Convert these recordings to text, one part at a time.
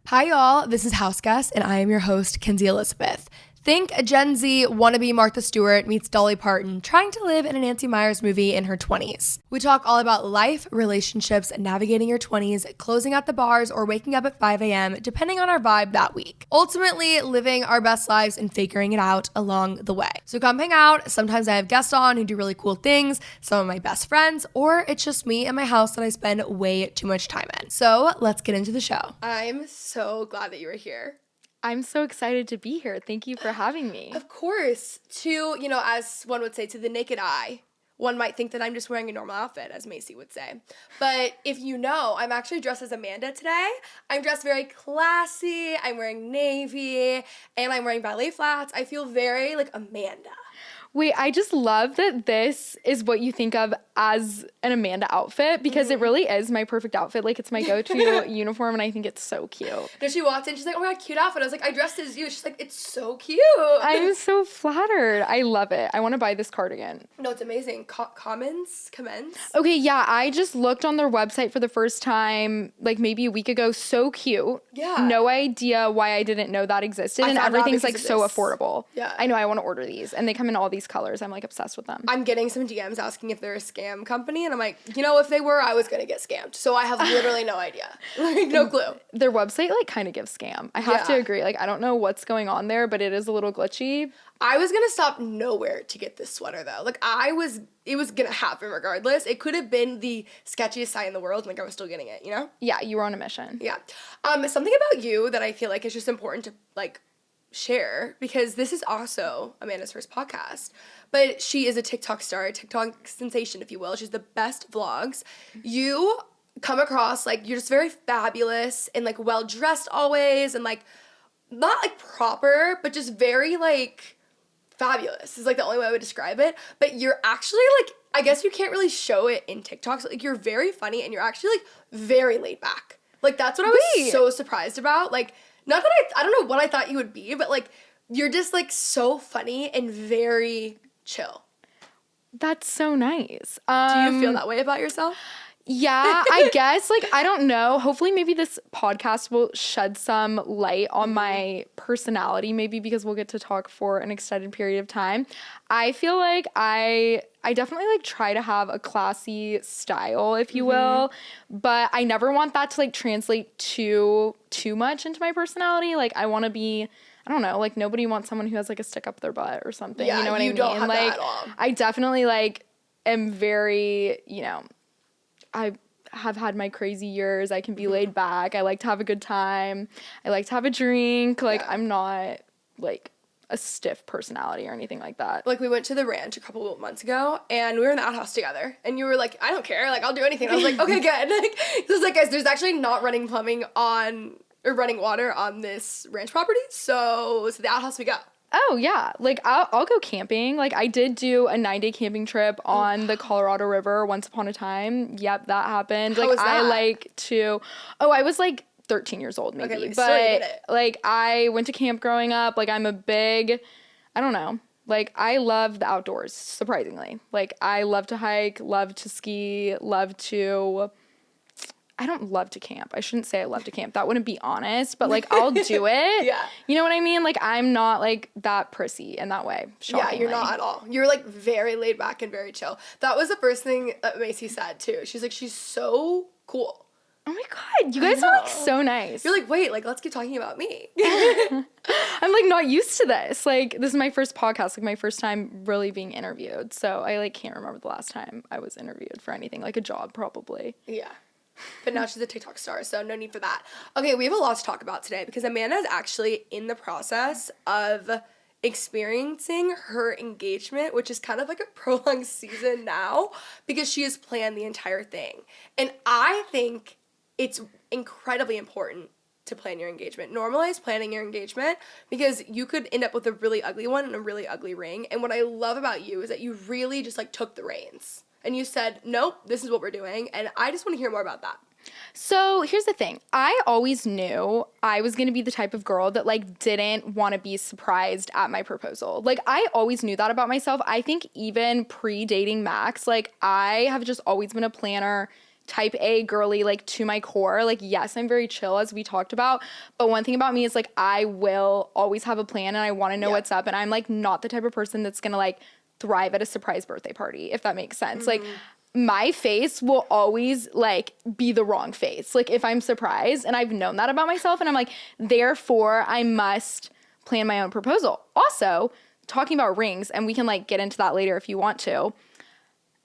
Hi, y'all. This is House Guest, and I am your host, Kenzie Elizabeth. Think a Gen Z wannabe Martha Stewart meets Dolly Parton trying to live in a Nancy Meyers movie in her 20s. We talk all about life, relationships, navigating your 20s, closing at the bars, or waking up at 5 a.m., depending on our vibe that week. Ultimately, living our best lives and figuring it out along the way. So come hang out. Sometimes I have guests on who do really cool things, some of my best friends, or it's just me and my house that I spend way too much time in. So let's get into the show. I'm so glad that you were here. I'm so excited to be here. Thank you for having me. Of course. As one would say, to the naked eye, one might think that I'm just wearing a normal outfit, as Macy would say. But if you know, I'm actually dressed as Amanda today. I'm dressed very classy. I'm wearing navy, and I'm wearing ballet flats. I feel very like Amanda. Wait, I just love that this is what you think of as an Amanda outfit because it really is my perfect outfit. Like, it's my go-to uniform, and I think it's so cute. Then she walked in, she's like, oh my God, cute outfit. I was like, I dressed as you. She's like, it's so cute. I'm so flattered. I love it. I want to buy this cardigan. No, it's amazing. Commence? Okay, yeah, I just looked on their website for the first time, like maybe a week ago. So cute. Yeah. No idea why I didn't know that existed, and everything's like so affordable. Yeah. I know, I want to order these, and they come in all these colors. I'm like obsessed with them. I'm getting some DMs asking if they're a scam company, and I'm like, if they were, I was gonna get scammed. So I have literally no idea. Like, no clue. Their website like kind of gives scam. I have to agree. Like, I don't know what's going on there, but it is a little glitchy. I was gonna stop nowhere to get this sweater though. Like, it was gonna happen regardless. It could have been the sketchiest site in the world, and like I was still getting it, Yeah, you were on a mission. Yeah. Something about you that I feel like is just important to like share, because this is also Amanda's first podcast, but she is a TikTok star, a TikTok sensation, if you will. She's the best vlogs. You come across like you're just very fabulous and like well dressed always, and like not like proper, but just very like fabulous is like the only way I would describe it. But you're actually like, I guess you can't really show it in TikTok. So like you're very funny, and you're actually like very laid back. Like, that's what I was so surprised about. Like, not that I don't know what I thought you would be, but like you're just like so funny and very chill. That's so nice. Do you feel that way about yourself? Yeah, I guess, like, I don't know. Hopefully maybe this podcast will shed some light on my personality, maybe because we'll get to talk for an extended period of time. I feel like I definitely, like, try to have a classy style, if you will, but I never want that to, like, translate too much into my personality. Like, I want to be, I don't know, like, nobody wants someone who has, like, a stick up their butt or something. Yeah, you know what I mean? Don't have like, that at all. I definitely, like, am very, I have had my crazy years. I can be laid back. I like to have a good time. I like to have a drink. Like, I'm not, like, a stiff personality or anything like that. Like, we went to the ranch a couple of months ago, and we were in the outhouse together, and you were like, I don't care. Like, I'll do anything. And I was like, okay, good. Like, so it's like, guys, there's actually not running water on this ranch property, so to the outhouse we go. Oh, yeah. Like, I'll go camping. Like, I did do a 9-day camping trip on the Colorado River once upon a time. Yep, that happened. How was that? I like to... Oh, I was, like, 13 years old, maybe. Okay, but, like, I went to camp growing up. Like, I'm a big... I don't know. Like, I love the outdoors, surprisingly. Like, I love to hike, love to ski, love to... I don't love to camp. I shouldn't say I love to camp. That wouldn't be honest, but, like, I'll do it. Yeah. You know what I mean? Like, I'm not, like, that prissy in that way. Shockingly. Yeah, you're not at all. You're, like, very laid back and very chill. That was the first thing that Macy said, too. She's like, she's so cool. Oh, my God. You guys are, like, so nice. You're like, wait, like, let's keep talking about me. I'm, like, not used to this. Like, this is my first podcast, like, my first time really being interviewed. So I, like, can't remember the last time I was interviewed for anything. Like, a job, probably. Yeah. But now she's a TikTok star, so no need for that. Okay, we have a lot to talk about today because Amanda is actually in the process of experiencing her engagement, which is kind of like a prolonged season now because she has planned the entire thing. And I think it's incredibly important to plan your engagement. Normalize planning your engagement because you could end up with a really ugly one and a really ugly ring. And what I love about you is that you really just like took the reins. And you said, nope, this is what we're doing. And I just want to hear more about that. So here's the thing. I always knew I was going to be the type of girl that, like, didn't want to be surprised at my proposal. Like, I always knew that about myself. I think even pre-dating Max, like, I have just always been a planner type A girly, like to my core. Like, yes, I'm very chill as we talked about, but one thing about me is like I will always have a plan and I want to know what's up, and I'm like not the type of person that's gonna like thrive at a surprise birthday party, if that makes sense. Like my face will always like be the wrong face, like if I'm surprised, and I've known that about myself, and I'm like, therefore I must plan my own proposal. Also, talking about rings, and we can like get into that later if you want to,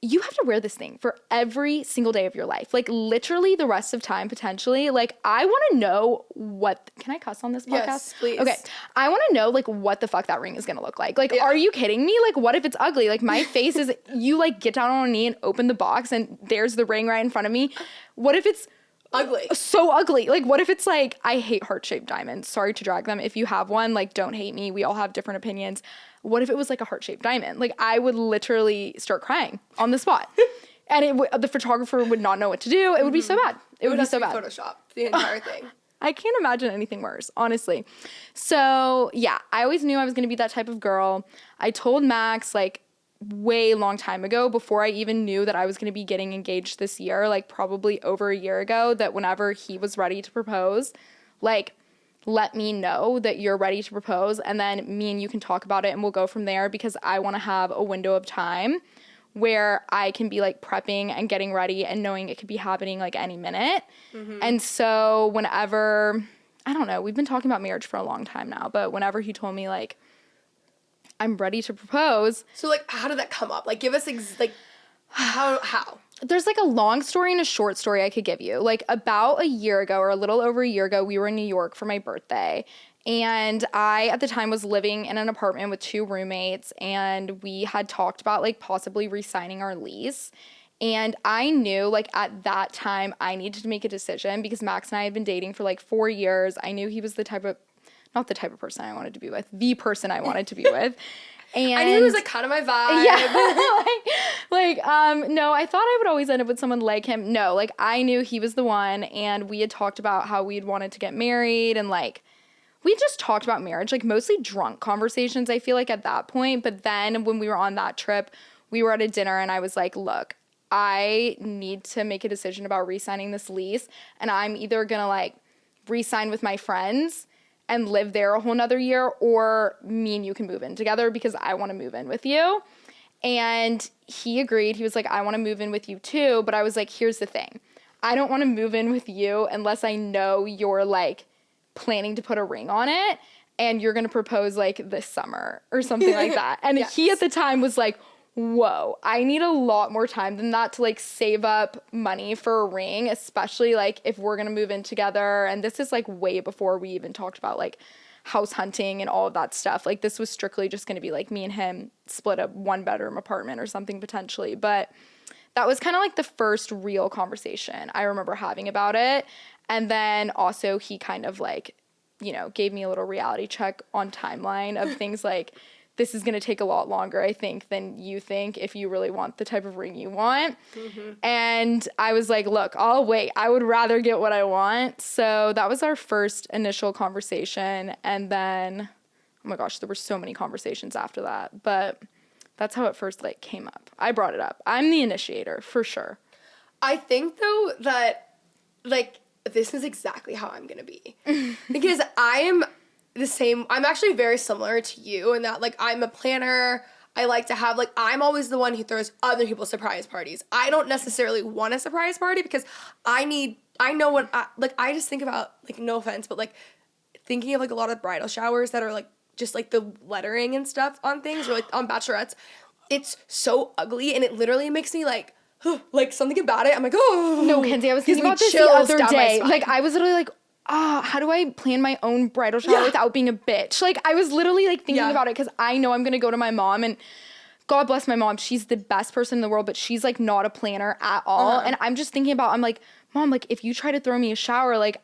you have to wear this thing for every single day of your life. Like literally the rest of time, potentially. Like I want to know what, can I cuss on this podcast? Yes, please. Okay. I want to know like what the fuck that ring is going to look like. Like, are you kidding me? Like what if it's ugly? Like my face is, you like get down on a knee and open the box and there's the ring right in front of me. What if it's ugly? So ugly. Like what if it's like, I hate heart-shaped diamonds. Sorry to drag them. If you have one, like don't hate me. We all have different opinions. What if it was like a heart-shaped diamond? Like I would literally start crying on the spot. And the photographer would not know what to do. It would be so bad. It would be so bad. Photoshop the entire thing. I can't imagine anything worse, honestly. So yeah, I always knew I was going to be that type of girl. I told Max like way long time ago, before I even knew that I was going to be getting engaged this year, like probably over a year ago, that whenever he was ready to propose, like let me know that you're ready to propose, and then me and you can talk about it and we'll go from there, because I want to have a window of time where I can be like prepping and getting ready and knowing it could be happening like any minute. And so whenever, I don't know, we've been talking about marriage for a long time now, but whenever he told me like I'm ready to propose. So like how did that come up? Like give us like how? There's like a long story and a short story I could give you. Like about a year ago, or a little over a year ago, we were in New York for my birthday. And I, at the time, was living in an apartment with 2 roommates. And we had talked about like possibly re-signing our lease. And I knew like at that time I needed to make a decision, because Max and I had been dating for like 4 years. I knew he was the type of, not the type of person I wanted to be with, the person I wanted to be with. And I knew it was like kind of my vibe. Yeah. No, I thought I would always end up with someone like him. No, like I knew he was the one, and we had talked about how we'd wanted to get married, and like we just talked about marriage, like mostly drunk conversations, I feel like at that point. But then when we were on that trip, we were at a dinner and I was like, look, I need to make a decision about re-signing this lease, and I'm either gonna like re-sign with my friends and live there a whole nother year, or me and you can move in together, because I want to move in with you. And he agreed. He was like, I want to move in with you too. But I was like, here's the thing. I don't want to move in with you unless I know you're like planning to put a ring on it and you're going to propose like this summer or something like that. And he at the time was like, whoa, I need a lot more time than that to like save up money for a ring, especially like if we're gonna move in together. And this is like way before we even talked about like house hunting and all of that stuff. Like this was strictly just gonna be like me and him split a 1-bedroom apartment or something potentially. But that was kind of like the first real conversation I remember having about it. And then also he kind of like, you know, gave me a little reality check on timeline of things like, this is going to take a lot longer, I think, than you think if you really want the type of ring you want. And I was like, look, I'll wait. I would rather get what I want. So that was our first initial conversation. And then, oh my gosh, there were so many conversations after that. But that's how it first like came up. I brought it up. I'm the initiator for sure. I think though that like this is exactly how I'm going to be. Because I am the same. I'm actually very similar to you in that like I'm a planner. I like to have like, I'm always the one who throws other people's surprise parties. I don't necessarily want a surprise party because I know when I just think about like, no offense, but like thinking of like a lot of bridal showers that are like just like the lettering and stuff on things, or like on bachelorettes, it's so ugly and it literally makes me like something about it. I'm like, oh no, Kenzie, I was thinking about this the other day. Like I was literally like, how do I plan my own bridal shower without being a bitch? Like, I was literally, like, thinking about it because I know I'm going to go to my mom, and God bless my mom. She's the best person in the world, but she's, like, not a planner at all. And I'm just thinking about, I'm like, Mom, like, if you try to throw me a shower, like,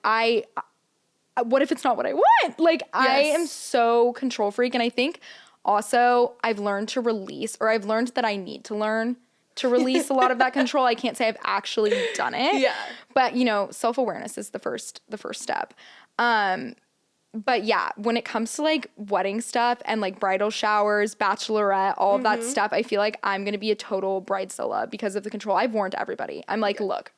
what if it's not what I want? Like, I am so control freak, and I think also I've learned to release, or I've learned that I need to learn to release a lot of that control. I can't say I've actually done it. Yeah. But, you know, self-awareness is the first step. But yeah, when it comes to like wedding stuff and like bridal showers, bachelorette, all of that stuff, I feel like I'm going to be a total bridezilla because of the control. I've warned everybody. I'm like, look,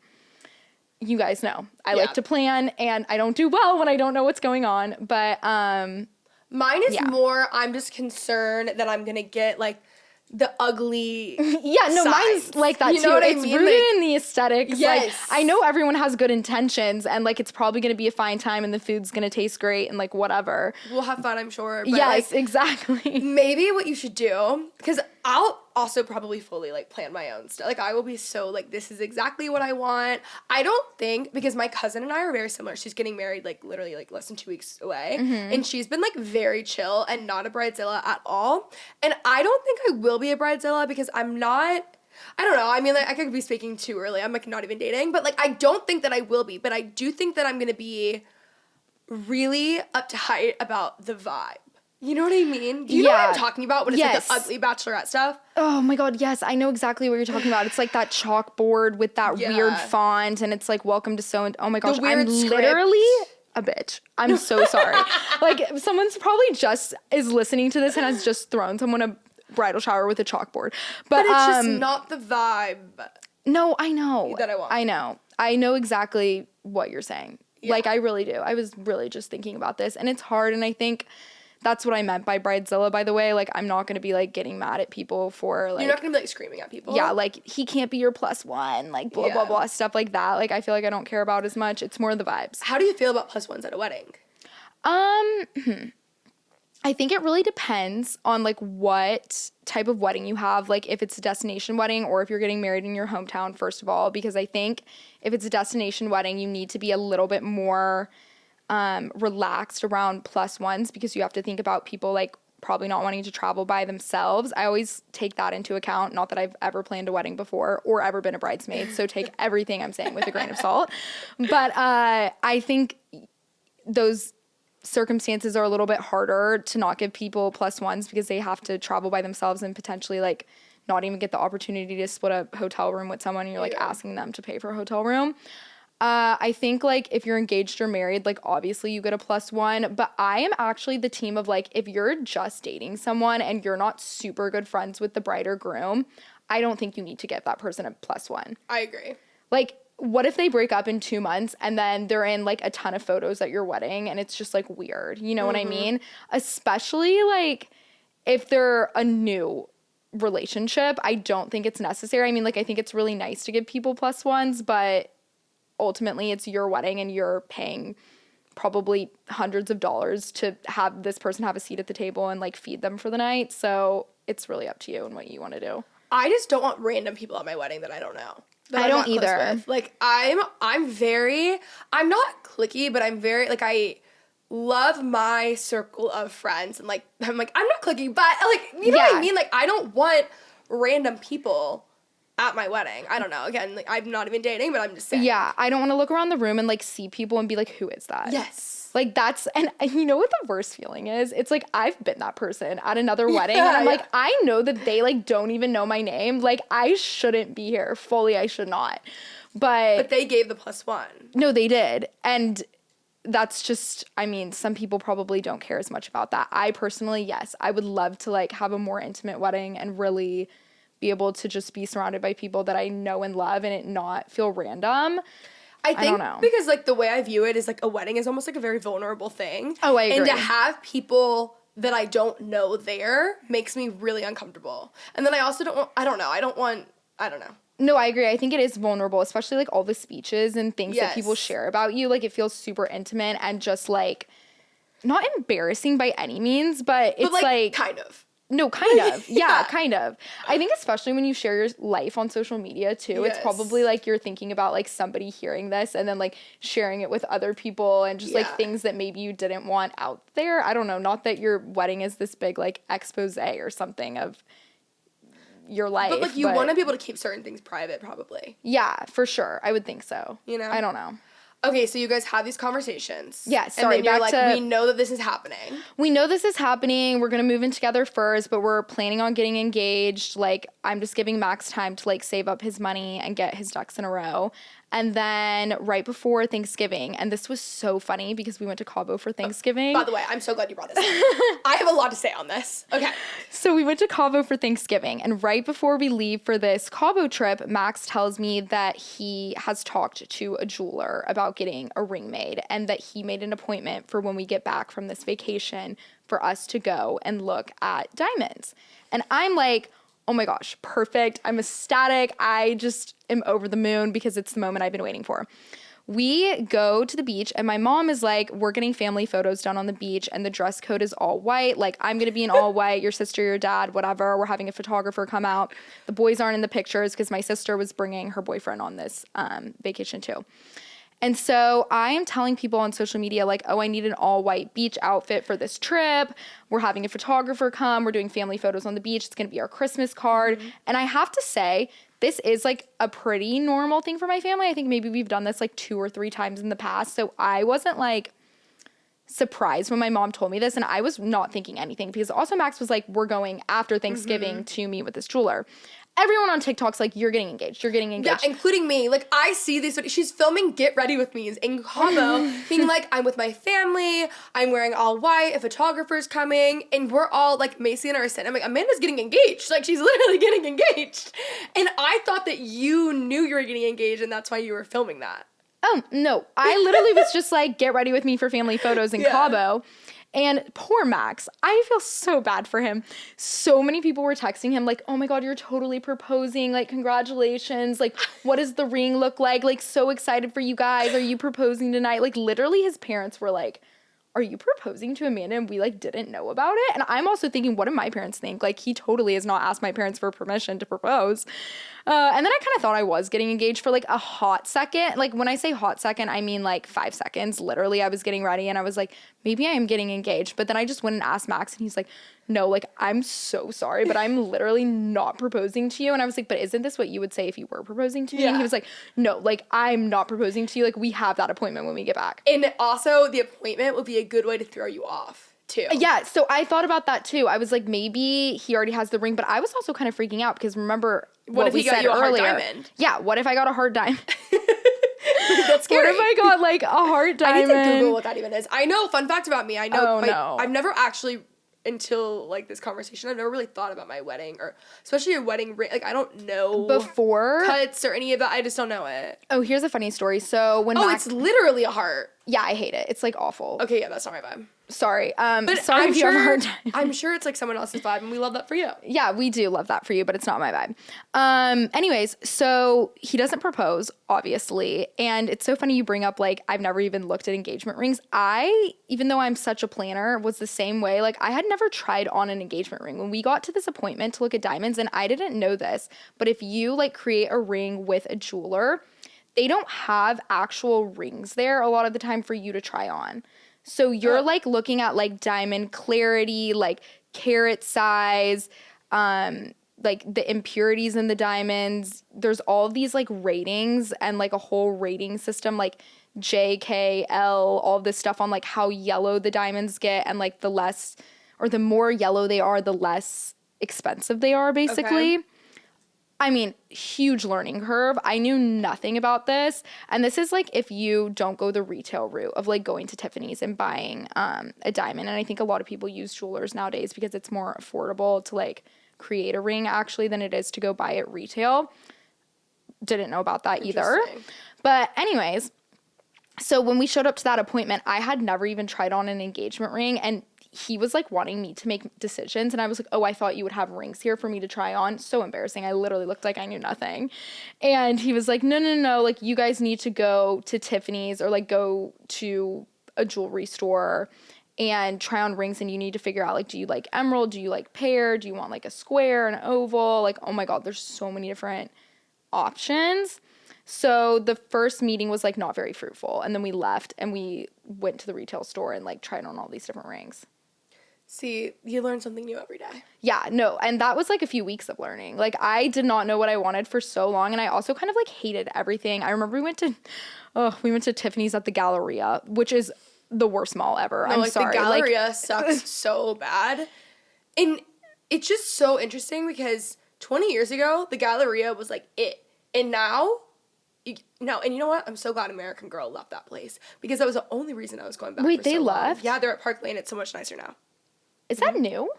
you guys know, I Yeah. like to plan, and I don't do well when I don't know what's going on. But Mine is Yeah. more, I'm just concerned that I'm gonna get like the ugly yeah, no, mine's signs. like that You too. know what I It's mean? rooted Like, in the aesthetics. Yes. Like, I know everyone has good intentions, and like it's probably gonna be a fine time, and the food's gonna taste great, and like whatever. we'll have fun, I'm sure. But Yes, like, exactly. maybe what you should do, because I'll also probably fully like plan my own stuff. Like I will be so like, this is exactly what I want. I don't think, because my cousin and I are very similar. She's getting married like literally like less than 2 weeks away. And she's been like very chill and not a bridezilla at all. And I don't think I will be a bridezilla because I'm not, I don't know. I mean, like, I could be speaking too early. I'm like not even dating, but like I don't think that I will be, but I do think that I'm going to be really uptight about the vibe. You know what I mean? Do you know what I'm talking about when it's Yes. like the ugly bachelorette stuff? Oh my god, yes, I know exactly what you're talking about. It's like that chalkboard with that Yeah. weird font, and it's like welcome to so and oh my gosh, I'm weird script. literally a bitch. I'm so sorry. Like someone's probably just is listening to this and has just thrown someone a bridal shower with a chalkboard. But But it's just not the vibe. no, I know. That I want. I know exactly what you're saying. Yeah. Like I really do. I was really just thinking about this, and it's hard, and I think that's what I meant by bridezilla, by the way. Like, I'm not going to be, like, getting mad at people for, like... You're not going to be, like, screaming at people. Yeah, like, he can't be your plus one, like, blah, blah, blah, stuff like that. Like, I feel like I don't care about as much. It's more the vibes. How do you feel about plus ones at a wedding? I think it really depends on, like, what type of wedding you have. Like, if it's a destination wedding or if you're getting married in your hometown, first of all. Because I think if it's a destination wedding, you need to be a little bit more... relaxed around plus ones, because you have to think about people like probably not wanting to travel by themselves. I always take that into account. Not that I've ever planned a wedding before or ever been a bridesmaid, so take everything I'm saying with a grain of salt. But I think those circumstances are a little bit harder to not give people plus ones because they have to travel by themselves and potentially like not even get the opportunity to split a hotel room with someone, and you're like asking them to pay for a hotel room. I think, like, if you're engaged or married, like, obviously you get a plus one, but I am actually the team of, like, if you're just dating someone and you're not super good friends with the bride or groom, I don't think you need to give that person a plus one. I agree. Like, what if they break up in 2 months and then they're in, like, a ton of photos at your wedding and it's just, like, weird? You know what I mean? Especially, like, if they're a new relationship, I don't think it's necessary. I mean, like, I think it's really nice to give people plus ones, but... ultimately it's your wedding and you're paying probably hundreds of dollars to have this person have a seat at the table and like feed them for the night. So it's really up to you and what you want to do. I just don't want random people at my wedding that I don't know. I don't either. Like I'm not cliquey, but I'm very like I love my circle of friends, and like I'm not cliquey, but like you know what I mean? Like I don't want random people at my wedding. I don't know. Again, like I'm not even dating, but I'm just saying. Yeah, I don't want to look around the room and like see people and be like, who is that? Yes. Like that's, and you know what the worst feeling is? It's like I've been that person at another wedding and I'm like, I know that they like don't even know my name. Like I shouldn't be here. Fully, I should not. But they gave the plus one. No, they did. And that's just, I mean, some people probably don't care as much about that. I personally, yes, I would love to like have a more intimate wedding and really be able to just be surrounded by people that I know and love and it not feel random. I think don't know. because like the way I view it is like a wedding is almost like a very vulnerable thing. Oh, I agree. And to have people that I don't know there makes me really uncomfortable. And then I also don't know. No, I agree. I think it is vulnerable, especially like all the speeches and things that people Yes. share about you. Like it feels super intimate and just like not embarrassing by any means, but it's like kind of. No, kind of. Yeah, Yeah. kind of. I think especially when you share your life on social media too, it's Yes. probably like you're thinking about like somebody hearing this and then like sharing it with other people and just like Yeah. things that maybe you didn't want out there. I don't know. Not that your wedding is this big like expose or something of your life. But like you want to be able to keep certain things private probably. Yeah, for sure. I would think so. You know? I don't know. Okay, so you guys have these conversations. Yeah, sorry, And then you're back like, to- we know that this is happening. We know this is happening. We're going to move in together first, but we're planning on getting engaged. Like, I'm just giving Max time to, like, save up his money and get his ducks in a row. and then right before Thanksgiving. And this was so funny because we went to Cabo for Thanksgiving. By the way, I'm so glad you brought this up. I have a lot to say on this. Okay. So we went to Cabo for Thanksgiving, and right before we leave for this Cabo trip, Max tells me that he has talked to a jeweler about getting a ring made, and that he made an appointment for when we get back from this vacation for us to go and look at diamonds. And I'm like, oh my gosh, perfect. I'm ecstatic. I just am over the moon because it's the moment I've been waiting for. We go to the beach, and my mom is like, we're getting family photos done on the beach, and the dress code is all white. Like, I'm going to be in all white, your sister, your dad, whatever. We're having a photographer come out. The boys aren't in the pictures because my sister was bringing her boyfriend on this vacation too. And so I am telling people on social media, like, oh, I need an all-white beach outfit for this trip. We're having a photographer come. We're doing family photos on the beach. It's going to be our Christmas card. Mm-hmm. And I have to say, this is, like, a pretty normal thing for my family. I think maybe we've done this, like, 2 or 3 times in the past. So I wasn't, like, surprised when my mom told me this. And I was not thinking anything because also Max was like, we're going after Thanksgiving to meet with this jeweler. Everyone on TikTok's like, you're getting engaged. You're getting engaged. Yeah, including me. Like, I see this. She's filming Get Ready With Me in Cabo, being like, I'm with my family. I'm wearing all white. A photographer's coming. And we're all, like, Macy and I are sitting. I'm like, Amanda's getting engaged. Like, she's literally getting engaged. And I thought that you knew you were getting engaged, and that's why you were filming that. Oh, no. I literally was just like, get ready with me for family photos in Cabo. And poor Max, I feel so bad for him. So many people were texting him like, oh my God, you're totally proposing. Like, congratulations. Like, what does the ring look like? Like, so excited for you guys. Are you proposing tonight? Like, literally his parents were like, are you proposing to Amanda? And we, like, didn't know about it. And I'm also thinking, what do my parents think? Like, he totally has not asked my parents for permission to propose. And then I kind of thought I was getting engaged for, like, a hot second. Like, when I say hot second, I mean, like, 5 seconds. Literally, I was getting ready, and I was like, maybe I am getting engaged. But then I just went and asked Max, and he's like, no, like, I'm so sorry, but I'm literally not proposing to you. And I was like, but isn't this what you would say if you were proposing to me? Yeah. And he was like, no, like, I'm not proposing to you. Like, we have that appointment when we get back. And also, the appointment would be a good way to throw you off, too. Yeah, so I thought about that, too. I was like, maybe he already has the ring, but I was also kind of freaking out because remember what if he got you a hard diamond? Yeah, what if I got a hard diamond? That's scary. What if I got, like, a hard diamond? I need to Google what that even is. I know, fun fact about me, I know I've never actually, until, like, this conversation, I've never really thought about my wedding, or especially a wedding ring. Like, I don't know before cuts or any of that. I just don't know it. Oh, here's a funny story. So when it's literally a heart. Yeah, I hate it. It's, like, awful. Okay, yeah, that's not my vibe. Sorry. But sorry if you have a hard time. I'm sure it's, like, someone else's vibe, and we love that for you. Yeah, we do love that for you, but it's not my vibe. Anyways, so he doesn't propose, obviously, and it's so funny you bring up, like, I've never even looked at engagement rings. Even though I'm such a planner, was the same way. Like, I had never tried on an engagement ring. When we got to this appointment to look at diamonds, and I didn't know this, but if you, like, create a ring with a jeweler, they don't have actual rings there a lot of the time for you to try on. So you're, like, looking at, like, diamond clarity, like, carat size, like, the impurities in the diamonds. There's all of these, like, ratings and, like, a whole rating system, like, J, K, L, all this stuff on, like, how yellow the diamonds get, and, like, the less, or the more yellow they are, the less expensive they are, basically. Okay. I mean, huge learning curve. I knew nothing about this. And this is, like, if you don't go the retail route of, like, going to Tiffany's and buying a diamond. And I think a lot of people use jewelers nowadays because it's more affordable to, like, create a ring, actually, than it is to go buy it retail. Didn't know about that either. But anyways, so when we showed up to that appointment, I had never even tried on an engagement ring. And he was, like, wanting me to make decisions, and I was like, oh, I thought you would have rings here for me to try on. So embarrassing. I literally looked like I knew nothing. And he was like, no, like, you guys need to go to Tiffany's or, like, go to a jewelry store and try on rings, and you need to figure out, like, do you like emerald? Do you like pear? Do you want, like, a square, an oval? Like, oh my God, there's so many different options. So the first meeting was, like, not very fruitful, and then we left, and we went to the retail store and, like, tried on all these different rings. See, you learn something new every day. Yeah, no, and that was, like, a few weeks of learning. Like, I did not know what I wanted for so long, and I also kind of, like, hated everything. I remember we went to Tiffany's at the Galleria, which is the worst mall ever. No, I'm like, sorry. The Galleria sucks so bad. And it's just so interesting because 20 years ago, the Galleria was, like, it. And now, No, and you know what? I'm so glad American Girl left that place because that was the only reason I was going back. Wait, for they so long. left? Yeah, they're at Park Lane. It's so much nicer now. Is that new?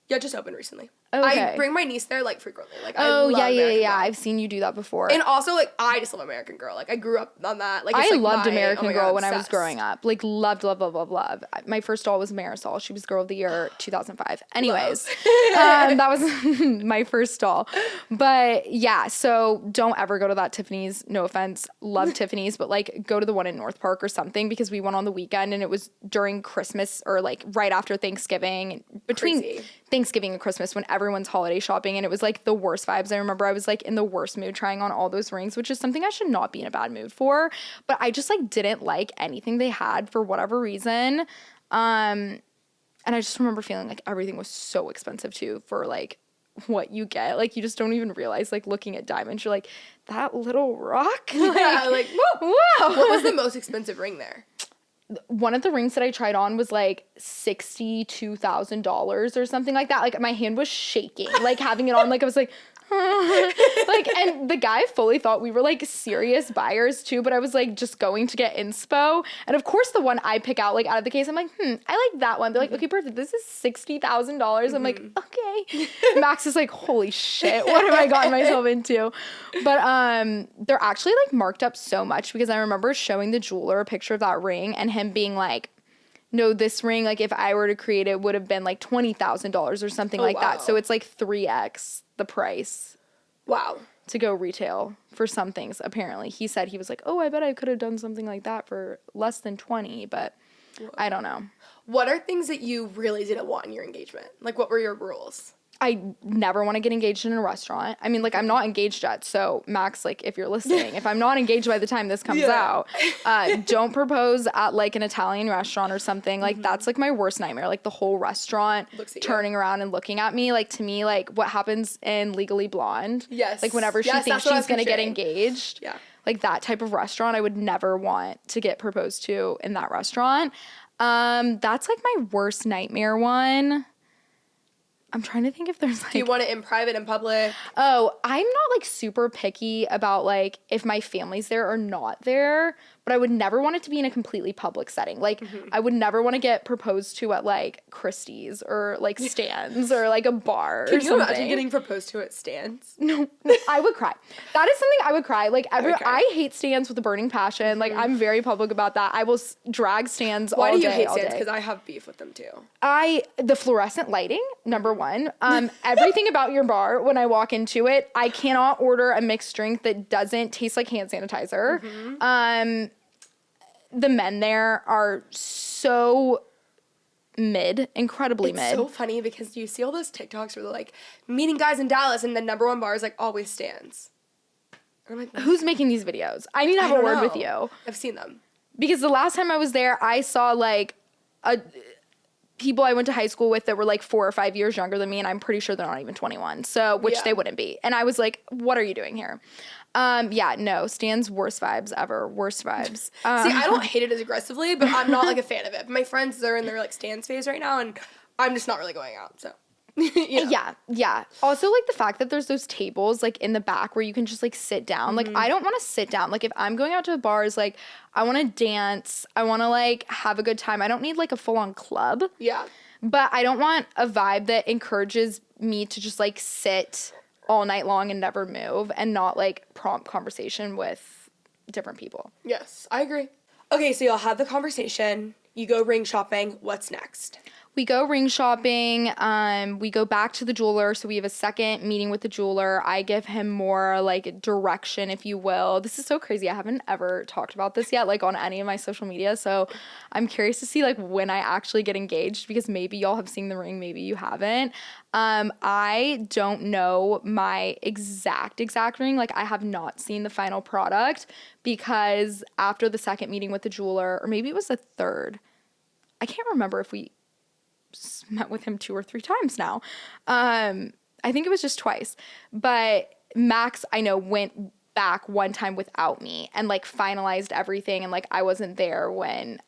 Yeah, it just opened recently. Okay. I bring my niece there, like, frequently. Like, I Oh, love yeah. American Girl. I've seen you do that before. And also, like, I just love American Girl. Like, I grew up on that. Like, it's, I like, loved American Girl God, when I was obsessed. growing up. Like, loved. My first doll was Marisol. She was Girl of the Year 2005. Anyways, that was my first doll. But yeah, so don't ever go to that Tiffany's. No offense. Love Tiffany's. But, like, go to the one in North Park or something because we went on the weekend and it was during Christmas or, like, right after Thanksgiving. Between Crazy. Thanksgiving and Christmas when everyone's holiday shopping, and it was like the worst vibes. I remember I was like in the worst mood trying on all those rings, which is something I should not be in a bad mood for, but I just like didn't like anything they had for whatever reason. And I just remember feeling like everything was so expensive too for like what you get. Like you just don't even realize, like looking at diamonds, you're like, that little rock? Yeah, like, whoa. Whoa. What was the most expensive ring there? One of the rings that I tried on was like $62,000 or something like that. Like my hand was shaking, like having it on. Like I was like, like, and the guy fully thought we were like serious buyers too. But I was like just going to get inspo, and of course the one I pick out like out of the case, I'm like, I like that one. They're like, okay, perfect. This is $60,000. I'm like, okay. Max is like, holy shit, what have I gotten myself into? But they're actually like marked up so much because I remember showing the jeweler a picture of that ring and him being like, no, this ring, like if I were to create it, would have been like $20,000 or something like that. So it's like 3x the price. Wow. To go retail for some things. Apparently, he said he was like, oh, I bet I could have done something like that for less than 20, but I don't know. What are things that you really didn't want in your engagement? Like, what were your rules? I never want to get engaged in a restaurant. I mean, like, I'm not engaged yet. So, Max, like, if you're listening, if I'm not engaged by the time this comes out, don't propose at, like, an Italian restaurant or something. Like, that's, like, my worst nightmare. Like, the whole restaurant turning around and looking at me. Like, to me, like, what happens in Legally Blonde. Yes. Like, whenever she thinks she's going to get engaged. Yeah. Like, that type of restaurant, I would never want to get proposed to in that restaurant. That's, like, my worst nightmare one. I'm trying to think if there's like... Do you want it in private, in public? Oh, I'm not like super picky about like if my family's there or not there, but I would never want it to be in a completely public setting. Like I would never want to get proposed to at like Christie's or like Stan's or like a bar or something. Can you imagine getting proposed to at Stan's? No, I would cry. That is something I would cry. Like I hate Stan's with a burning passion. Like I'm very public about that. I will drag Stan's all day. Why do you hate Stan's? Because I have beef with them too. The fluorescent lighting, number one. Everything about your bar, when I walk into it, I cannot order a mixed drink that doesn't taste like hand sanitizer. The men there are so incredibly mid. It's so funny because you see all those TikToks where they're like, meeting guys in Dallas and the number one bar is like always Stan's. And I'm like, who's making these videos? I need to have a word with you. I've seen them. Because the last time I was there, I saw like people I went to high school with that were like 4 or 5 years younger than me, and I'm pretty sure they're not even 21. So, which they wouldn't be. And I was like, what are you doing here? No, Stan's worst vibes ever. Worst vibes. See, I don't hate it as aggressively, but I'm not like a fan of it. My friends are in their like Stan's phase right now, and I'm just not really going out, so. You know. Yeah. Also, like, the fact that there's those tables, like, in the back where you can just, like, sit down. Like, I don't want to sit down. Like, if I'm going out to bars, like, I want to dance. I want to, like, have a good time. I don't need, like, a full-on club. Yeah. But I don't want a vibe that encourages me to just, like, sit all night long and never move and not, like, prompt conversation with different people. Yes, I agree. Okay, so y'all have the conversation. You go ring shopping. What's next? We go ring shopping. We go back to the jeweler. So we have a second meeting with the jeweler. I give him more like direction, if you will. This is so crazy. I haven't ever talked about this yet, like on any of my social media. So I'm curious to see like when I actually get engaged, because maybe y'all have seen the ring, maybe you haven't. I don't know my exact ring. Like, I have not seen the final product because after the second meeting with the jeweler, or maybe it was the third, I can't remember if we met with him 2 or 3 times now. I think it was just twice. But Max, I know, went back one time without me and like finalized everything, and like I wasn't there when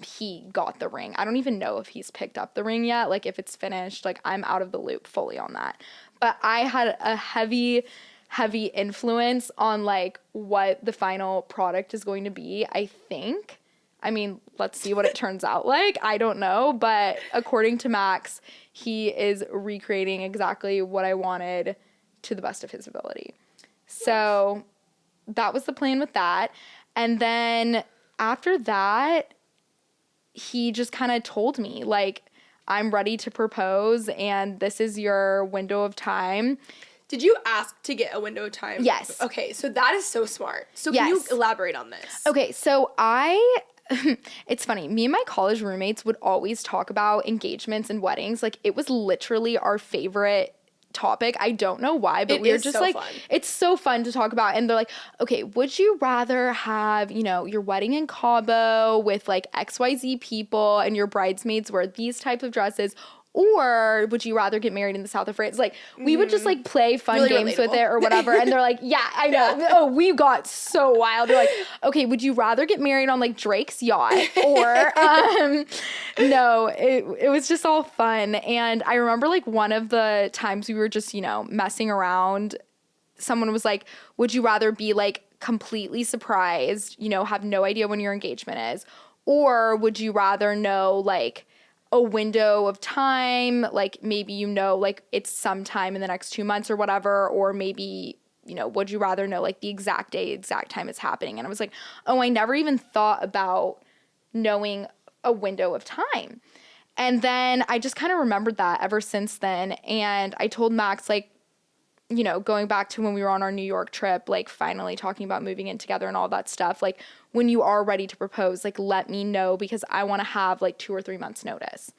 he got the ring. I don't even know if he's picked up the ring yet, like if it's finished. Like, I'm out of the loop fully on that. But I had a heavy heavy influence on like what the final product is going to be, I think. I mean, let's see what it turns out like. I don't know, but according to Max, he is recreating exactly what I wanted to the best of his ability. So that was the plan with that. And then after that, he just kind of told me, like, I'm ready to propose and this is your window of time. Did you ask to get a window of time? Yes. Okay, so that is so smart. So Yes. can you elaborate on this? Okay, so it's funny. Me and my college roommates would always talk about engagements and weddings. Like, it was literally our favorite topic. I don't know why, but we were just so like, fun. It's so fun to talk about. And they're like, okay, would you rather have, you know, your wedding in Cabo with like XYZ people and your bridesmaids wear these type of dresses? Or would you rather get married in the south of France? Like, we would just, like, play fun really games relatable. With it or whatever. And they're like, yeah, I know. Yeah. Oh, we got so wild. They're like, okay, would you rather get married on, like, Drake's yacht? Or, no, it was just all fun. And I remember, like, one of the times we were just, you know, messing around, someone was like, would you rather be, like, completely surprised, you know, have no idea when your engagement is? Or would you rather know, like, a window of time, like maybe, you know, like it's sometime in the next 2 months or whatever, or maybe, you know, would you rather know like the exact day, exact time it's happening? And I was like, oh, I never even thought about knowing a window of time. And then I just kind of remembered that ever since then. And I told Max, like, you know, going back to when we were on our New York trip, like finally talking about moving in together and all that stuff, like when you are ready to propose, like let me know because I want to have like 2 or 3 months notice.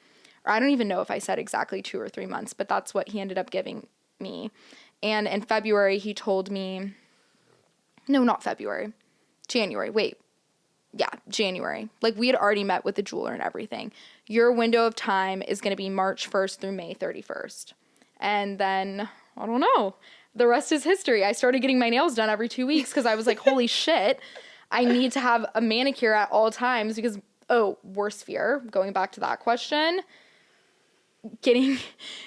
Or I don't even know if I said exactly 2 or 3 months, but that's what he ended up giving me. And in February, he told me, no, not February, January, January. Like we had already met with the jeweler and everything. Your window of time is going to be March 1st through May 31st. And then I don't know. The rest is history. I started getting my nails done every 2 weeks because I was like, holy shit, I need to have a manicure at all times because, worst fear, going back to that question, getting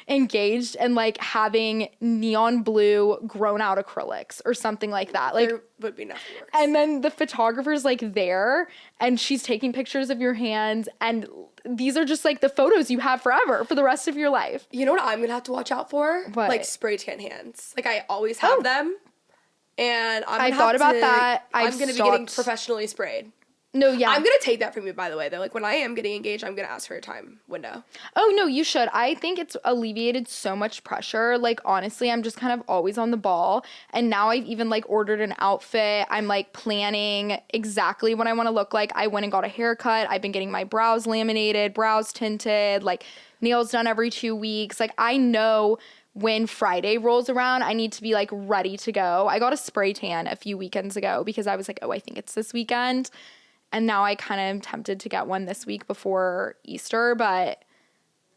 engaged and like having neon blue grown out acrylics or something like that. Like, there would be nothing worse. And then the photographer's like there and she's taking pictures of your hands and these are just like the photos you have forever for the rest of your life. You know what I'm gonna have to watch out for? What? Like spray tan hands. Like I always have them. And I thought about that. I'm gonna be getting professionally sprayed. No, yeah. I'm gonna take that from you, by the way, though. Like when I am getting engaged, I'm gonna ask for a time window. Oh, no, you should. I think it's alleviated so much pressure. Like, honestly, I'm just kind of always on the ball. And now I've even, like, ordered an outfit. I'm, like, planning exactly what I want to look like. I went and got a haircut. I've been getting my brows laminated, brows tinted, like, nails done every 2 weeks. Like, I know when Friday rolls around, I need to be, like, ready to go. I got a spray tan a few weekends ago because I was like, oh, I think it's this weekend. And now I kind of am tempted to get one this week before Easter, but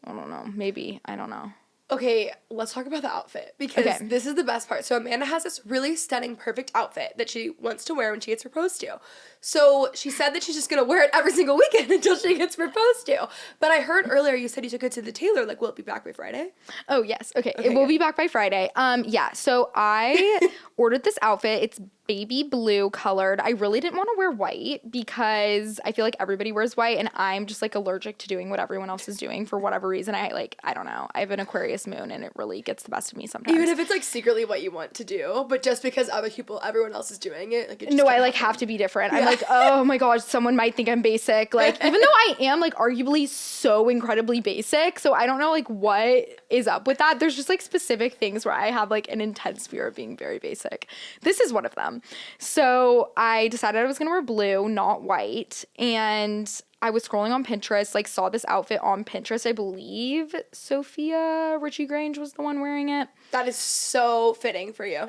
I don't know. Maybe. I don't know. Okay, let's talk about the outfit because this is the best part. So Amanda has this really stunning, perfect outfit that she wants to wear when she gets proposed to. So she said that she's just going to wear it every single weekend until she gets proposed to. But I heard earlier you said you took it to the tailor. Like, will it be back by Friday? Oh, yes. Okay, it will be back by Friday. Yeah, so I ordered this outfit. It's baby blue colored. I really didn't want to wear white because I feel like everybody wears white and I'm just like allergic to doing what everyone else is doing for whatever reason. I don't know. I have an Aquarius moon and it really gets the best of me sometimes. Even if it's like secretly what you want to do, but just because everyone else is doing it, like it just no, I like have to be different. Yeah. I'm like, oh my gosh, someone might think I'm basic. Like even though I am like arguably so incredibly basic, so I don't know like what is up with that. There's just like specific things where I have like an intense fear of being very basic. This is one of them. So I decided I was going to wear blue, not white. And I was scrolling on Pinterest, like saw this outfit on Pinterest. I believe Sophia Richie Grange was the one wearing it. That is so fitting for you.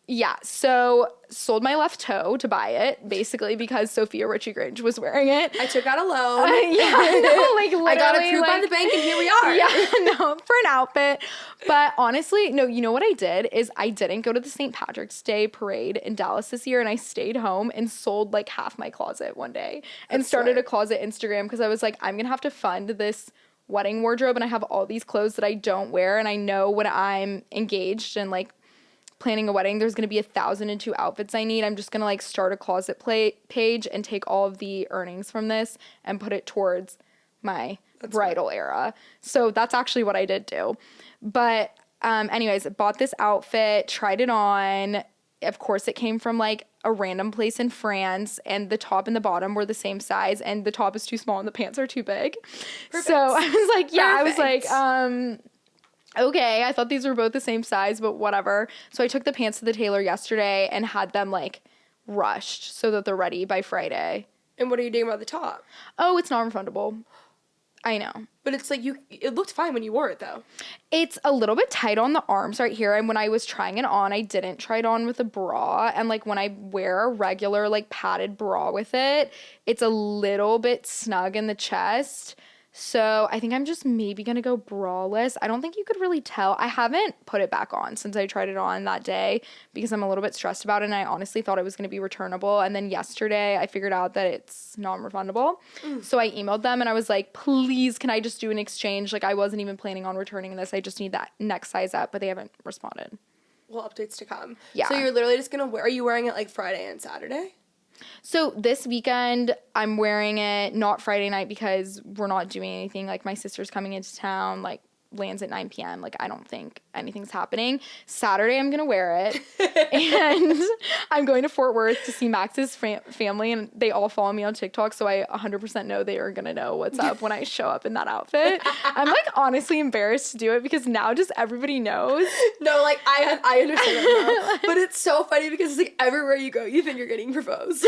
Yeah, so sold my left toe to buy it, basically because Sophia Richie Grange was wearing it. I took out a loan. Yeah, no, like literally. I got approved by the bank and here we are. Yeah, no, for an outfit. But honestly, no, you know what I did is I didn't go to the St. Patrick's Day parade in Dallas this year and I stayed home and sold like half my closet one day and started a closet Instagram because I was like, I'm going to have to fund this wedding wardrobe and I have all these clothes that I don't wear and I know when I'm engaged and like planning a wedding, there's going to be 1,002 outfits I need. I'm just going to like start a closet page and take all of the earnings from this and put it towards my bridal era. So that's actually what I did do. But anyways, bought this outfit, tried it on. Of course, it came from like a random place in France, and the top and the bottom were the same size, and the top is too small and the pants are too big. Perfect. So I was like, yeah, Perfect. I was like, okay, I thought these were both the same size, but whatever. So I took the pants to the tailor yesterday and had them like rushed so that they're ready by Friday. And what are you doing about the top? Oh, it's non-refundable. I know. But it's like it looked fine when you wore it though. It's a little bit tight on the arms right here. And when I was trying it on, I didn't try it on with a bra. And like when I wear a regular like padded bra with it, it's a little bit snug in the chest. So I think I'm just maybe going to go braless. I don't think you could really tell. I haven't put it back on since I tried it on that day because I'm a little bit stressed about it, and I honestly thought it was going to be returnable. And then yesterday I figured out that it's non-refundable. So I emailed them and I was like, please, can I just do an exchange? Like I wasn't even planning on returning this. I just need that next size up, but they haven't responded. Well, updates to come. Yeah. So you're literally just going to are you wearing it like Friday and Saturday? So this weekend, I'm wearing it not Friday night because we're not doing anything. Like, my sister's coming into town, like, lands at 9 p.m. Like, I don't think anything's happening. Saturday, I'm going to wear it. And I'm going to Fort Worth to see Max's family, and they all follow me on TikTok, so I 100% know they are going to know what's up when I show up in that outfit. I'm, like, honestly embarrassed to do it because now just everybody knows. No, like, I understand that now. But it's so funny because it's like everywhere you go, you think you're getting proposed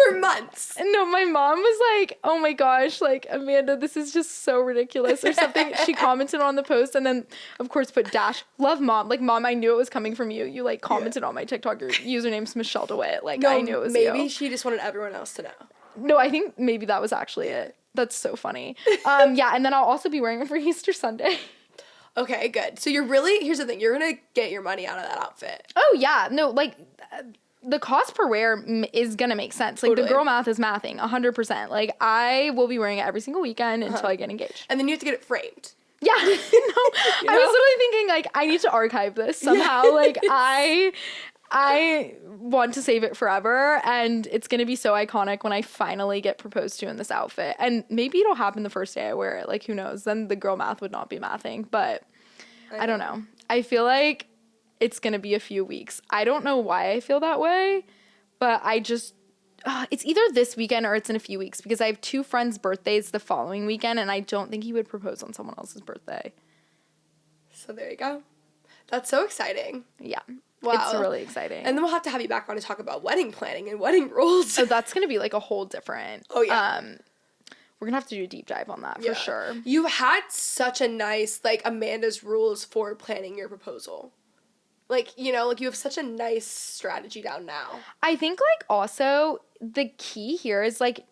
for months. No, my mom was like, oh my gosh, like, Amanda, this is just so ridiculous or something. She commented on the post and then, of course, put dash, love mom. Like, mom, I knew it was coming from you. You, like, commented on my TikTok. Your username's Michelle Dewitt. Like, no, I knew it was you. Maybe she just wanted everyone else to know. No, I think maybe that was actually it. That's so funny. Yeah, and then I'll also be wearing it for Easter Sunday. Okay, good. So here's the thing. You're going to get your money out of that outfit. Oh, yeah. No, like, the cost per wear is going to make sense. Like, totally. The girl math is mathing 100%. Like, I will be wearing it every single weekend until I get engaged. And then you have to get it framed. Yeah. No, I was literally thinking, like, I need to archive this somehow. Yeah. Like, I want to save it forever, and it's going to be so iconic when I finally get proposed to in this outfit. And maybe it'll happen the first day I wear it. Like, who knows? Then the girl math would not be mathing. But I don't know. I feel like it's going to be a few weeks. I don't know why I feel that way, but I just, it's either this weekend or it's in a few weeks because I have 2 friends' birthdays the following weekend, and I don't think he would propose on someone else's birthday. So there you go. That's so exciting. Yeah. Wow. It's really exciting. And then we'll have to have you back on to talk about wedding planning and wedding rules. So that's going to be like a whole different. Oh, yeah. We're going to have to do a deep dive on that for sure. You had such a nice, like, Amanda's rules for planning your proposal. Like, you know, like, you have such a nice strategy down now. I think, like, also the key here is, like,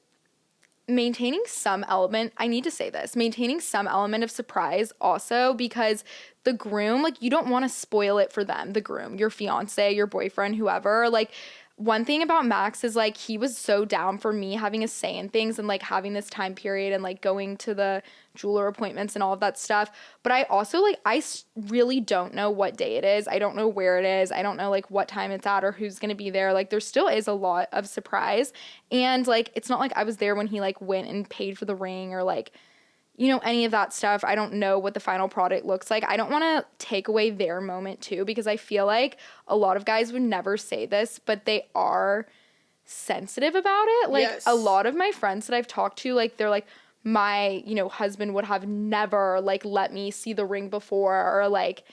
maintaining some element, I need to say this, maintaining some element of surprise also, because the groom, like, you don't want to spoil it for them, the groom, your fiance, your boyfriend, whoever. Like, one thing about Max is, like, he was so down for me having a say in things and, like, having this time period and, like, going to the jeweler appointments and all of that stuff. But I also, like, I really don't know what day it is. I don't know where it is. I don't know, like, what time it's at or who's going to be there. Like, there still is a lot of surprise. And, like, it's not like I was there when he, like, went and paid for the ring or, like, you know, any of that stuff. I don't know what the final product looks like. I don't want to take away their moment too, because I feel like a lot of guys would never say this, but they are sensitive about it. Like, a lot of my friends that I've talked to, like, they're like, my, you know, husband would have never, like, let me see the ring before or, like,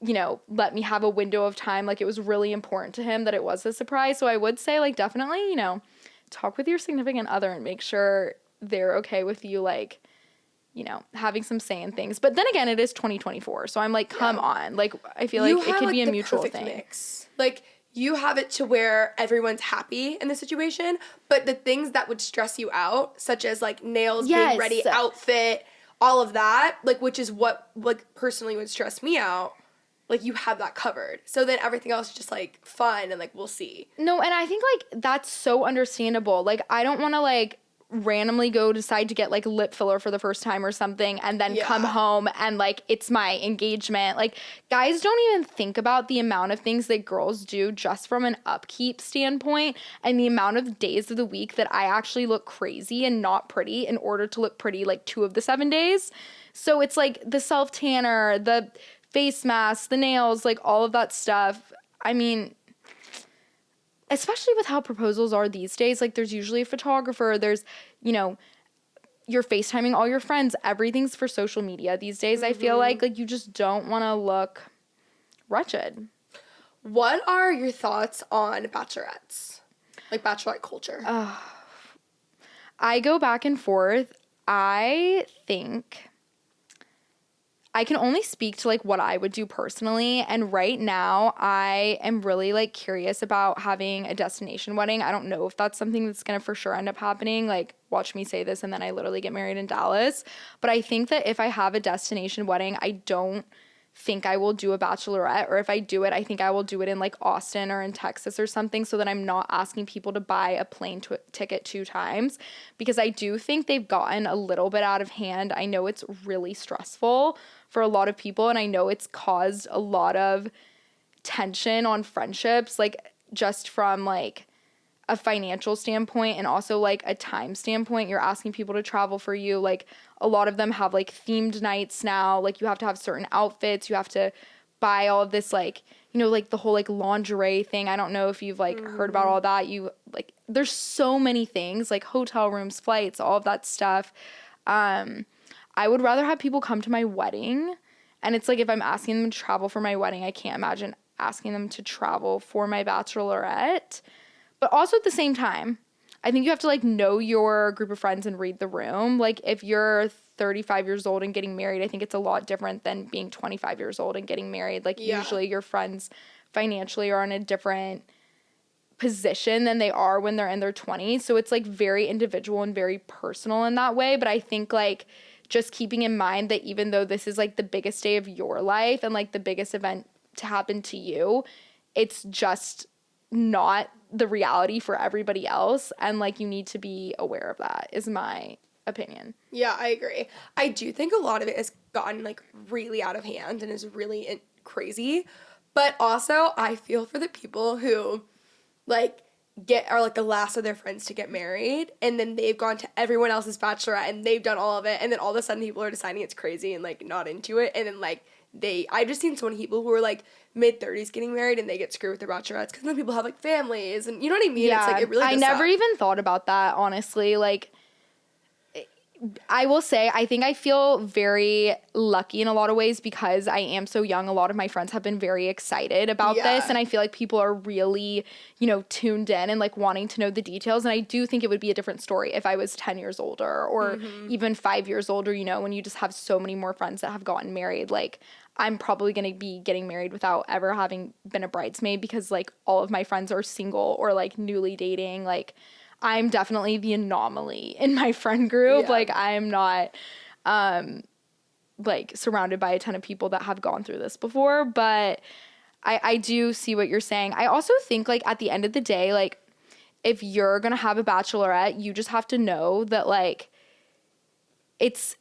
you know, let me have a window of time. Like, it was really important to him that it was a surprise. So I would say, like, definitely, you know, talk with your significant other and make sure they're okay with you, like, you know, having some say in things. But then again, it is 2024. So I'm like, come on. Like, I feel like it could be a mutual thing. Mix. Like, you have it to where everyone's happy in the situation, but the things that would stress you out, such as, like, nails, being ready, outfit, all of that, like, which is what, like, personally would stress me out, like, you have that covered. So then everything else is just, like, fun and, like, we'll see. No, and I think, like, that's so understandable. Like, I don't want to, like, randomly go decide to get like lip filler for the first time or something and then come home and like it's my engagement. Like guys don't even think about the amount of things that girls do just from an upkeep standpoint and the amount of days of the week that I actually look crazy and not pretty in order to look pretty like 2 of the 7 days. So it's like the self tanner, the face mask, the nails, like all of that stuff. I mean, especially with how proposals are these days, like there's usually a photographer, there's, you know, you're FaceTiming all your friends, everything's for social media these days. I feel like you just don't want to look wretched. What are your thoughts on bachelorettes? Like bachelorette culture? I go back and forth. I think I can only speak to like what I would do personally, and right now I am really like curious about having a destination wedding. I don't know if that's something that's gonna for sure end up happening. Like, watch me say this and then I literally get married in Dallas. But I think that if I have a destination wedding, I don't think I will do a bachelorette, or if I do it, I think I will do it in like Austin or in Texas or something, so that I'm not asking people to buy a plane ticket 2 times, because I do think they've gotten a little bit out of hand. I know it's really stressful for a lot of people, and I know it's caused a lot of tension on friendships, like just from like a financial standpoint and also like a time standpoint. You're asking people to travel for you. Like a lot of them have like themed nights now. Like you have to have certain outfits. You have to buy all of this, like, you know, like the whole like lingerie thing. I don't know if you've like heard about all that. You like, there's so many things, like hotel rooms, flights, all of that stuff. I would rather have people come to my wedding. And it's like, if I'm asking them to travel for my wedding, I can't imagine asking them to travel for my bachelorette. But also at the same time, I think you have to like know your group of friends and read the room. Like if you're 35 years old and getting married, I think it's a lot different than being 25 years old and getting married. Like usually your friends financially are in a different position than they are when they're in their 20s. So it's like very individual and very personal in that way. But I think like just keeping in mind that even though this is like the biggest day of your life and like the biggest event to happen to you, it's just not the reality for everybody else, and like you need to be aware of that, is my opinion. Yeah, I agree. I do think a lot of it has gotten like really out of hand and is really crazy, but also I feel for the people who like are like the last of their friends to get married, and then they've gone to everyone else's bachelorette and they've done all of it, and then all of a sudden people are deciding it's crazy and like not into it, and then like I've just seen so many people who are like mid-30s getting married and they get screwed with their bachelorettes because then people have like families, and you know what I mean? Yeah, it's like it really does I never suck. even thought about that, honestly. Like, I will say, I think I feel very lucky in a lot of ways because I am so young. A lot of my friends have been very excited about this, and I feel like people are really, you know, tuned in and like wanting to know the details. And I do think it would be a different story if I was 10 years older or even 5 years older, you know, when you just have so many more friends that have gotten married. Like, I'm probably going to be getting married without ever having been a bridesmaid because like all of my friends are single or like newly dating. Like, I'm definitely the anomaly in my friend group. Yeah. Like, I'm not, like, surrounded by a ton of people that have gone through this before. But I do see what you're saying. I also think, like, at the end of the day, like, if you're going to have a bachelorette, you just have to know that, like, it's,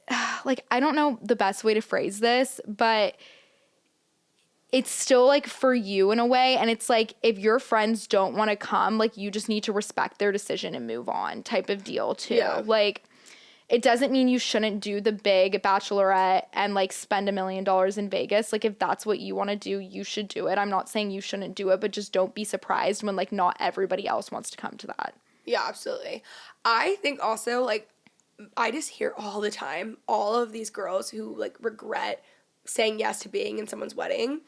like, I don't know the best way to phrase this, but it's still like for you in a way. And it's like, if your friends don't want to come, like you just need to respect their decision and move on type of deal too. Yeah. Like, it doesn't mean you shouldn't do the big bachelorette and like spend $1 million in Vegas. Like, if that's what you want to do, you should do it. I'm not saying you shouldn't do it, but just don't be surprised when like not everybody else wants to come to that. Yeah, absolutely. I think also like, I just hear all the time, all of these girls who like regret saying yes to being in someone's wedding.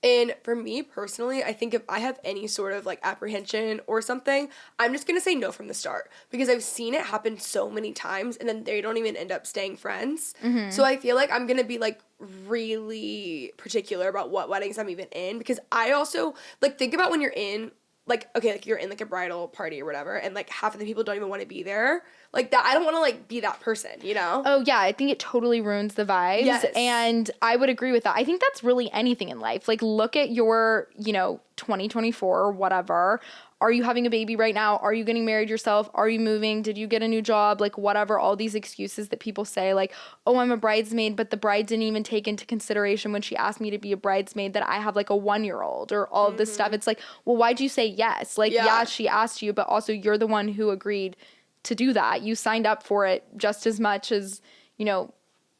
And for me personally, I think if I have any sort of like apprehension or something, I'm just gonna say no from the start, because I've seen it happen so many times and then they don't even end up staying friends. Mm-hmm. So I feel like I'm gonna be like really particular about what weddings I'm even in, because I also like think about when you're in like, okay, like you're in like a bridal party or whatever, and like half of the people don't even want to be there. Like that, I don't want to like be that person, you know? Oh yeah, I think it totally ruins the vibes. Yes. And I would agree with that. I think that's really anything in life. Like, look at your, you know, 2024 or whatever. are you having a baby right now? Are you getting married yourself? Are you moving? Did you get a new job? Like, whatever, all these excuses that people say, like, oh, I'm a bridesmaid, but the bride didn't even take into consideration when she asked me to be a bridesmaid that I have like a 1-year-old or all of this stuff. It's like, well, why'd you say yes? Like, yeah, she asked you, but also you're the one who agreed to do that. You signed up for it just as much as, you know,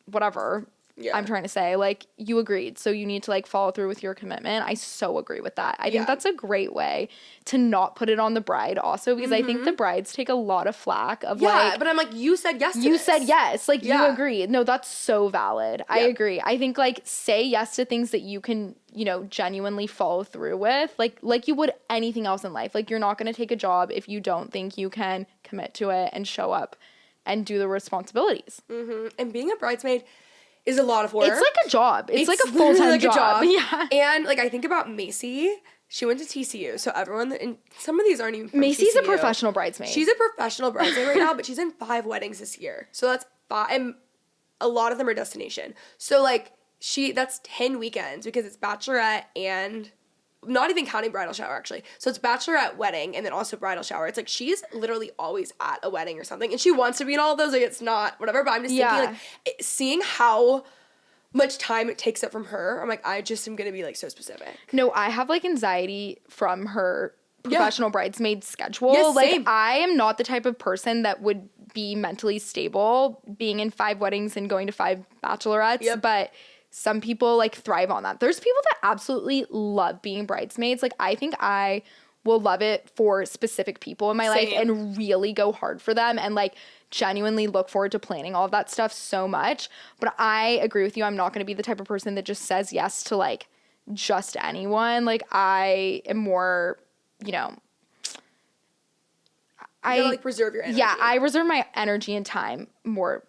whatever. Yeah. I'm trying to say, like, you agreed, so you need to like follow through with your commitment. I so agree with that. I think that's a great way to not put it on the bride also, because I think the brides take a lot of flack of like, but I'm like, you said yes to you this. said yes, like you agreed. No, that's so valid. I agree. I think like say yes to things that you can, you know, genuinely follow through with, like you would anything else in life. Like, you're not going to take a job if you don't think you can commit to it and show up and do the responsibilities. And being a bridesmaid is a lot of work. It's like a job. It's like a full-time like job. Yeah. And like I think about Macy. She went to TCU, so everyone, and some of these aren't even from Macy's TCU. a professional bridesmaid. She's a professional bridesmaid right now, but she's in 5 weddings this year. So that's 5, and a lot of them are destination. So like that's 10 weekends because it's Bachelorette and not even counting bridal shower, actually. So it's Bachelorette, wedding, and then also bridal shower. It's like she's literally always at a wedding or something, and she wants to be in all of those. Like, it's not whatever, but I'm just thinking, like, seeing how much time it takes up from her, I'm like, I just am gonna be like so specific. No, I have like anxiety from her professional bridesmaid schedule. Yes, like, same. I am not the type of person that would be mentally stable being in 5 weddings and going to 5 bachelorettes, but some people like thrive on that. There's people that absolutely love being bridesmaids. Like, I think I will love it for specific people in my life and really go hard for them and like genuinely look forward to planning all of that stuff so much. But I agree with you. I'm not going to be the type of person that just says yes to like just anyone. Like, I am more, you know, You gotta like reserve your energy. Yeah, I reserve my energy and time more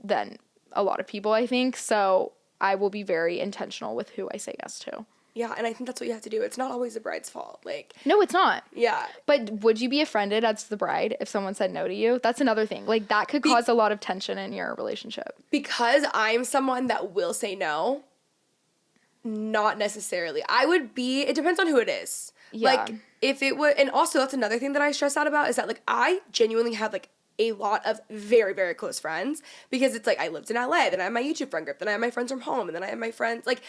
than a lot of people, I think. So I will be very intentional with who I say yes to. Yeah, and I think that's what you have to do. It's not always the bride's fault. Like, no, it's not. Yeah. But would you be offended as the bride if someone said no to you? That's another thing. Like, that could cause a lot of tension in your relationship. Because I'm someone that will say no, not necessarily. It depends on who it is. Yeah. Like, if it would, and also that's another thing that I stress out about is that, like, I genuinely have, like, a lot of very, very close friends because it's like I lived in LA, then I have my YouTube friend group, then I have my friends from home, and then I have my friends, like,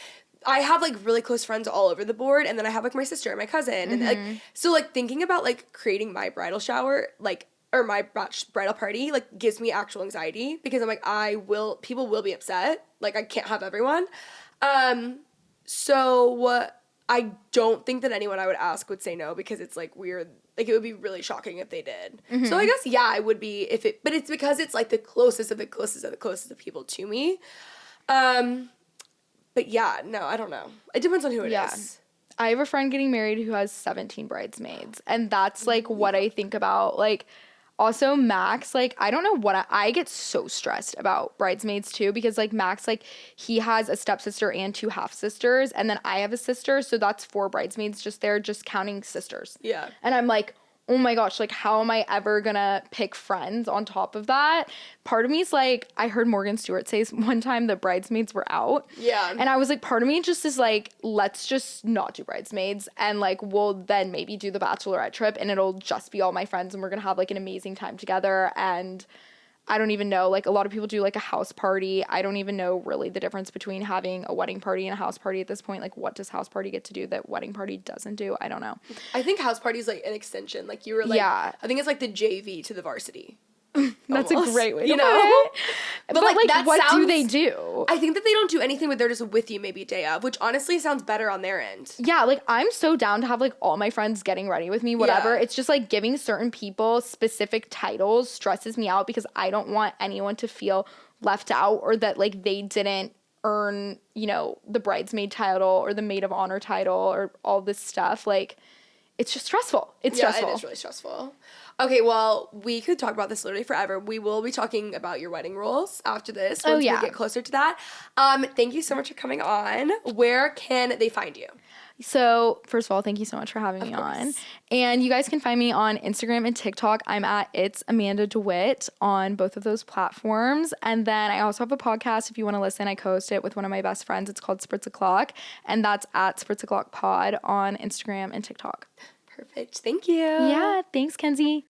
I have like really close friends all over the board, and then I have like my sister and my cousin, and like, so like thinking about like creating my bridal shower, like, or my bridal party, like, gives me actual anxiety because I'm like, people will be upset, like, I can't have everyone, so I don't think that anyone I would ask would say no because it's like weird. Like, it would be really shocking if they did. So I guess, yeah, I would be but it's because it's like the closest of the closest of the closest of people to me. But yeah, no, I don't know. It depends on who it is. I have a friend getting married who has 17 bridesmaids, and that's like what I think about. Like, also Max, like, I don't know what I get so stressed about bridesmaids too, because like Max, like, he has a stepsister and 2 half sisters, and then I have a sister, so that's 4 bridesmaids just there, just counting sisters. Yeah. And I'm like, oh my gosh, like, how am I ever gonna pick friends on top of that? Part of me is like, I heard Morgan Stewart say one time that bridesmaids were out. Yeah. And I was like, part of me just is like, let's just not do bridesmaids, and like, we'll then maybe do the bachelorette trip, and it'll just be all my friends, and we're gonna have like an amazing time together. And I don't even know, like, a lot of people do like a house party. I don't even know really the difference between having a wedding party and a house party at this point. Like, what does house party get to do that wedding party doesn't do? I don't know. I think house party is like an extension. Like, you were like, I think it's like the JV to the varsity. That's almost a great way to put it. But like that what do they do? I think that they don't do anything, but they're just with you maybe a day of, which honestly sounds better on their end. Yeah, like, I'm so down to have like all my friends getting ready with me, whatever. Yeah. It's just like giving certain people specific titles stresses me out because I don't want anyone to feel left out or that like they didn't earn, you know, the bridesmaid title or the maid of honor title or all this stuff. Like, it's just stressful. It's stressful. It is really stressful. Okay, well, we could talk about this literally forever. We will be talking about your wedding rules after this once we get closer to that. Thank you so much for coming on. Where can they find you? So, first of all, thank you so much for having me on. And you guys can find me on Instagram and TikTok. I'm at It's Amanda Dewitt on both of those platforms. And then I also have a podcast. If you want to listen, I co-host it with one of my best friends. It's called Spritz O'Clock. And that's at Spritz O'Clock Pod on Instagram and TikTok. Perfect. Thank you. Yeah, thanks, Kenzie.